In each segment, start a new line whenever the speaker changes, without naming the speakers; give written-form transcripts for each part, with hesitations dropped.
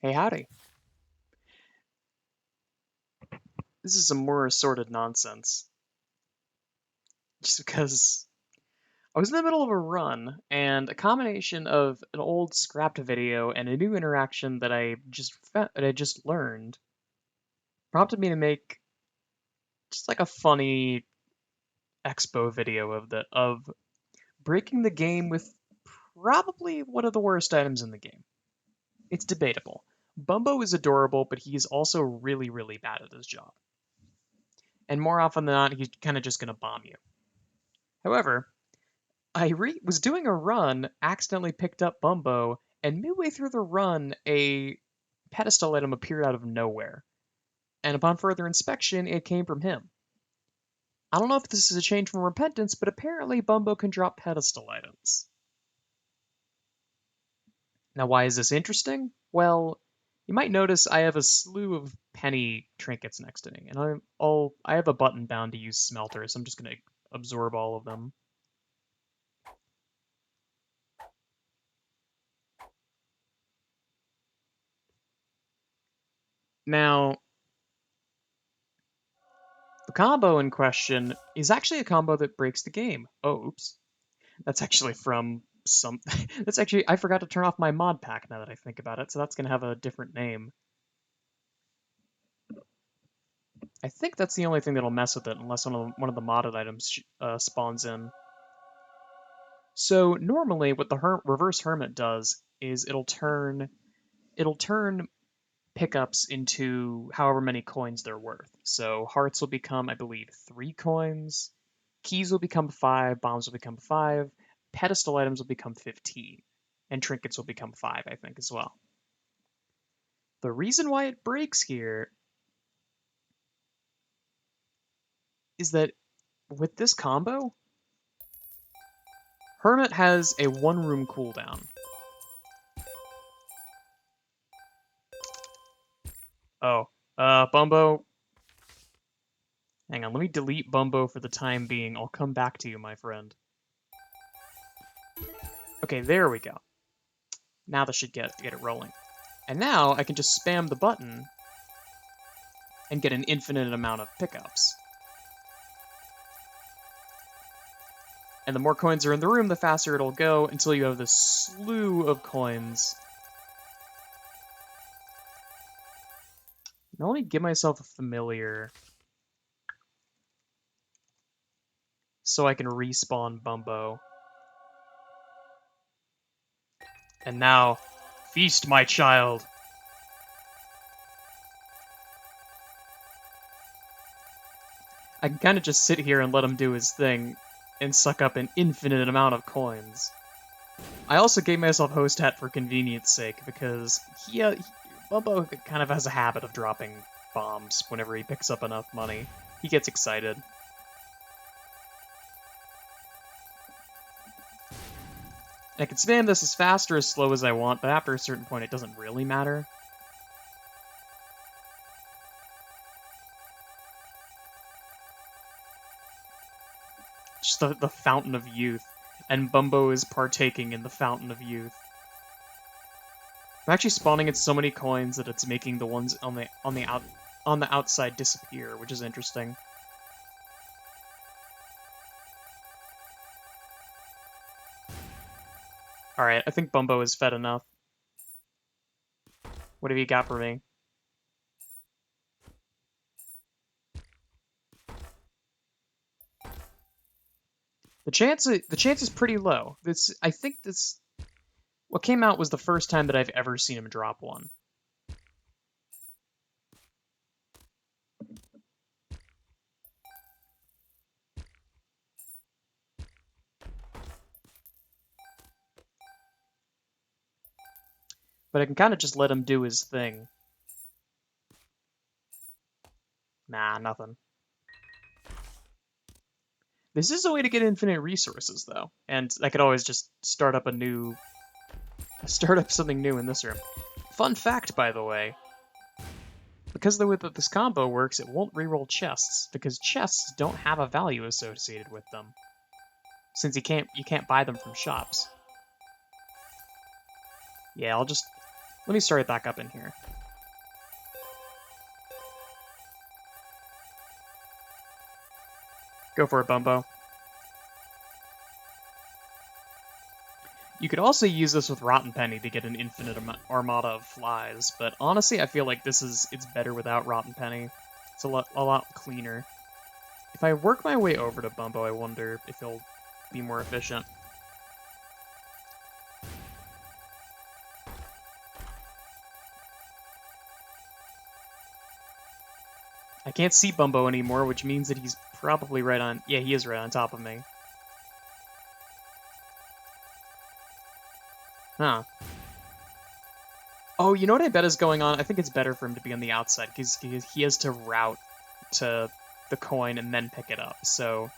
Hey, howdy. This is some more assorted nonsense. Just because I was in the middle of a run, and a combination of an old scrapped video and a new interaction that I just learned prompted me to make just like a funny expo video of breaking the game with probably one of the worst items in the game. It's debatable. Bumbo is adorable, but he's also really, really bad at his job. And more often than not, he's kind of just going to bomb you. However, was doing a run, accidentally picked up Bumbo, and midway through the run, a pedestal item appeared out of nowhere. And upon further inspection, it came from him. I don't know if this is a change from Repentance, but apparently Bumbo can drop pedestal items. Now, why is this interesting? Well, you might notice I have a slew of penny trinkets next to me, and I have a button bound to use smelter, so I'm just going to absorb all of them. Now, the combo in question is actually a combo that breaks the game. Oh, oops. That's actually from some. That's actually. I forgot to turn off my mod pack now that I think about it, so that's going to have a different name. I think that's the only thing that'll mess with it, unless one of the modded items spawns in. So normally, what the reverse hermit does is it'll turn pickups into however many coins they're worth. So hearts will become, I believe, 3 coins. Keys will become 5. Bombs will become 5. Pedestal items will become 15. And trinkets will become 5, I think, as well. The reason why it breaks here is that with this combo, Hermit has a 1-room cooldown. Oh, Bumbo. Hang on, let me delete Bumbo for the time being. I'll come back to you, my friend. Okay, there we go. Now this should get it rolling. And now I can just spam the button and get an infinite amount of pickups. And the more coins are in the room, the faster it'll go until you have this slew of coins. Now let me give myself a familiar so I can respawn Bumbo. And now, feast, my child! I can kind of just sit here and let him do his thing and suck up an infinite amount of coins. I also gave myself host hat for convenience sake because Bumbo kind of has a habit of dropping bombs whenever he picks up enough money. He gets excited. I can spam this as fast or as slow as I want, but after a certain point it doesn't really matter. Just the fountain of youth, and Bumbo is partaking in the fountain of youth. I'm actually spawning at so many coins that it's making the ones on the outside disappear, which is interesting. Alright, I think Bumbo is fed enough. What have you got for me? The chance is pretty low. I think what came out was the first time that I've ever seen him drop one. But I can kind of just let him do his thing. Nah, nothing. This is a way to get infinite resources, though, and I could always just start up something new in this room. Fun fact, by the way, because the way that this combo works, it won't reroll chests, because chests don't have a value associated with them, since you can't buy them from shops. Yeah, Let me start it back up in here. Go for it, Bumbo. You could also use this with Rotten Penny to get an infinite armada of flies, but honestly, I feel like it's better without Rotten Penny. It's a lot cleaner. If I work my way over to Bumbo, I wonder if he'll be more efficient. I can't see Bumbo anymore, which means that he's probably right on... Yeah, he is right on top of me. Huh. Oh, you know what I bet is going on? I think it's better for him to be on the outside, because he has to route to the coin and then pick it up. So,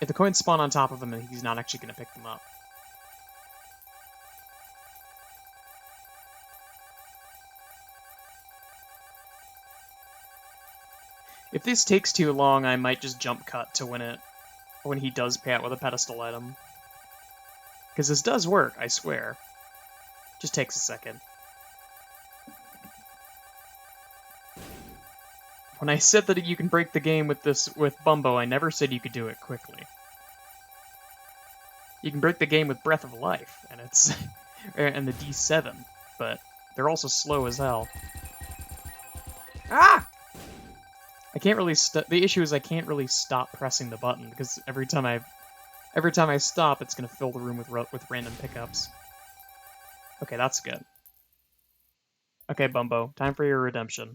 if the coins spawn on top of him, he's not actually going to pick them up. If this takes too long, I might just jump cut to when he does pay out with a pedestal item. Because this does work, I swear. Just takes a second. When I said that you can break the game with Bumbo, I never said you could do it quickly. You can break the game with Breath of Life, and it's and the D7, but they're also slow as hell. Ah! I can't really the issue is I can't really stop pressing the button because every time I stop, it's gonna fill the room with random pickups. Okay, that's good. Okay, Bumbo, time for your redemption.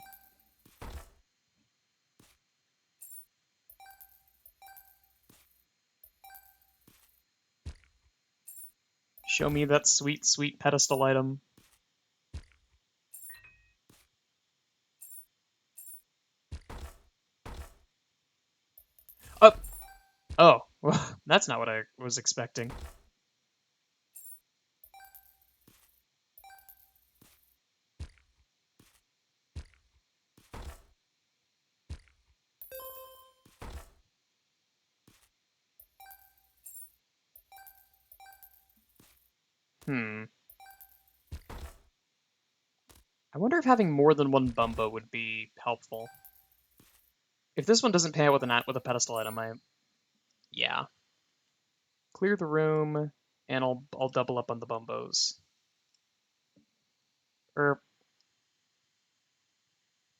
Show me that sweet, sweet pedestal item. Oh! Oh, well, that's not what I was expecting. Hmm. I wonder if having more than one Bumbo would be helpful. If this one doesn't pay out with a pedestal item, yeah. Clear the room, and I'll double up on the Bumbos.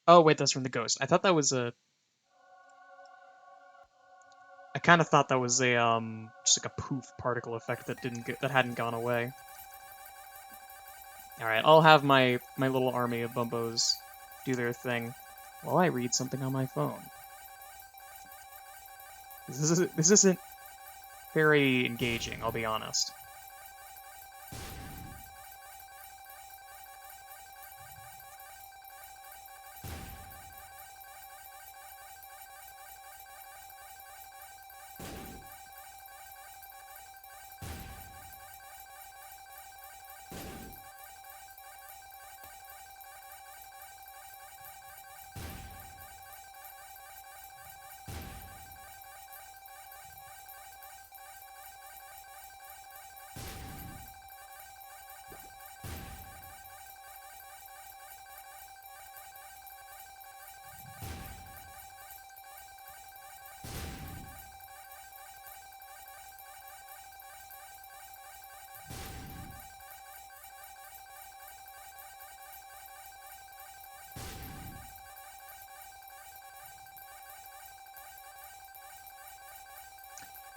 Oh wait, that's from the ghost. I thought that was a. I kind of thought that was a just like a poof particle effect that hadn't gone away. All right, I'll have my little army of Bumbos do their thing while I read something on my phone. This isn't very engaging, I'll be honest.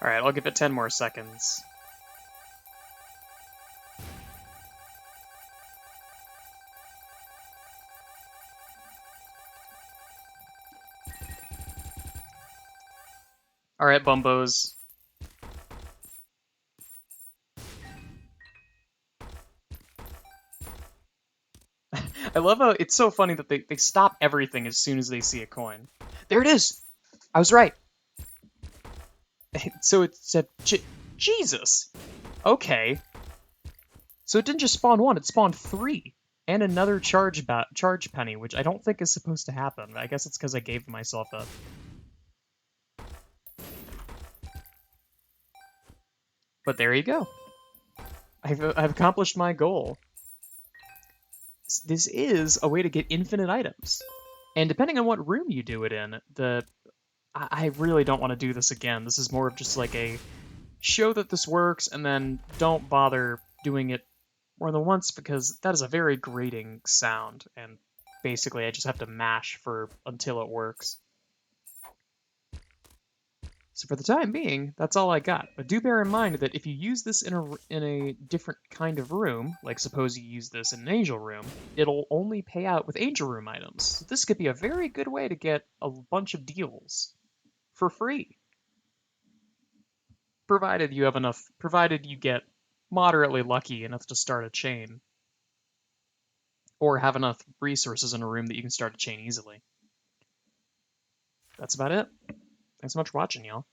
All right, I'll give it 10 more seconds. All right, Bumbos. I love how it's so funny that they stop everything as soon as they see a coin. There it is! I was right! So it said, Jesus! Okay. So it didn't just spawn one, it spawned three! And another charge penny, which I don't think is supposed to happen. I guess it's because I gave myself a... But there you go. I've accomplished my goal. this is a way to get infinite items. And depending on what room you do it in, I really don't want to do this again. This is more of just like a show that this works, and then don't bother doing it more than once because that is a very grating sound, and basically I just have to mash for until it works. So for the time being, that's all I got. But do bear in mind that if you use this in a different kind of room, like suppose you use this in an angel room, it'll only pay out with angel room items. So this could be a very good way to get a bunch of deals for free, provided you get moderately lucky enough to start a chain, or have enough resources in a room that you can start a chain easily. That's about it. Thanks so much for watching, y'all.